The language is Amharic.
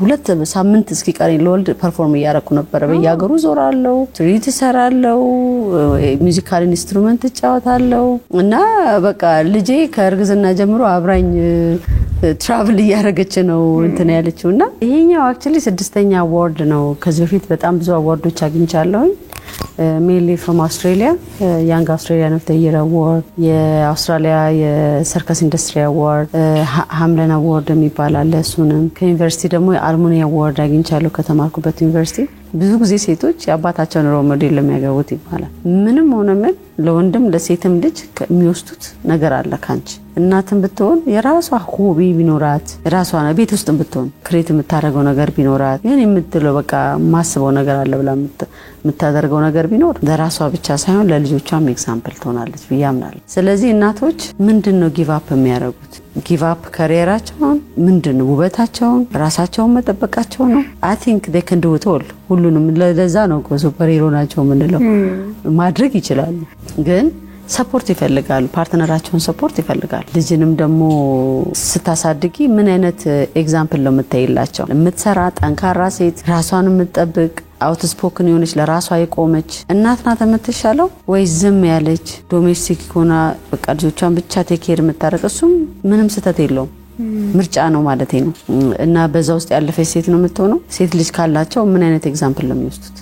ሁለት ሳምንት እስኪቀረኝ ለወልድ ፐርፎርም ያያረኩ ነበር በያገሩ ዞራለው ትሪት ሰራለው ሙዚካል ኢንስትሩመንት እጫወታለው እና በቃ ልጄ ከእርግዝና ጀምሮ አብራኝ ትራቭል ያረገች ነው እንትን ያለችውና ይሄኛው አክቹሊ 6ኛ አዋርድ ነው ከዚህ በፊት በጣም ብዙ አዋርዶች አግኝቻለሁ mainly from Australia Young Australian of the Year Award የአውስትራሊያ የሰርከስ ኢንዱስትሪ አዋርድ ሃምለን አዋርድ የሚባላል እሱንም ከዩኒቨርሲቲ ደግሞ የአልሙኒ አዋርድ አግኝቻለሁ ከተማርኩበት ዩኒቨርሲቲ ብዙ ጊዜ ሴቶች ያባታቸውን ሮል ሞዴል ለሚያገቡት ይባላል ምንም ሆነ ምን ለወንድም ለሴትም ልጅ የሚወስዱት ነገር አለ ካንቺ እናትም ብትሆን የራሷ ሆቢ ቢኖራት ራሷ ቤት ውስጥ ብትሆን ክሬት የምታደርገው ነገር ቢኖራት ግን የምትለው በቃ ማስበው ነገር አለ ብላ የምታደርገው ነገር ቢኖር ለራሷ ብቻ ሳይሆን ለልጆቿም ኤግዛምፕል ትሆናለች ብያምናለሁ ስለዚህ እናቶች ምንድነው ጊቭ አፕ የሚያደርጉት ጊቭ አፕ ካሪየራቸውን ምንድነው ውበታቸውን ራሳቸውን መጠበቃቸው ነው I think they can do it all ሁሉንም ለዛ ነው ሱፐር ሂሮ ናቸው ምንለው ማድረግ ይችላሉ ግን ሰፖርት ይፈልጋሉ ፓርትነራቸውን ሰፖርት ይፈልጋሉ ልጅንም ደግሞ ስታሳድጊ ምን አይነት ኤግዛምፕል ነው የምታይላቸው የምትሰራ ጠንካራ ሴት ራሷን የምትጠብቅ አውት ስፖክን የሆነች ለራሷ የቆመች እናት ናት የምትሻለው ወይ ዝም ያለች ዶሜስቲክ ሆና በቃ ልጆቿን ብቻ ቴክ ኬር የምታረቅ እሱም ምንም ስተት የለውም ምርጫ ነው ማለት ነው እና በዛ ውስጥ ያለፈች ሴት ነው የምትሆነው ሴት ልጅ ካላቸው ምን አይነት ኤግዛምፕል ነው የሚወስዱት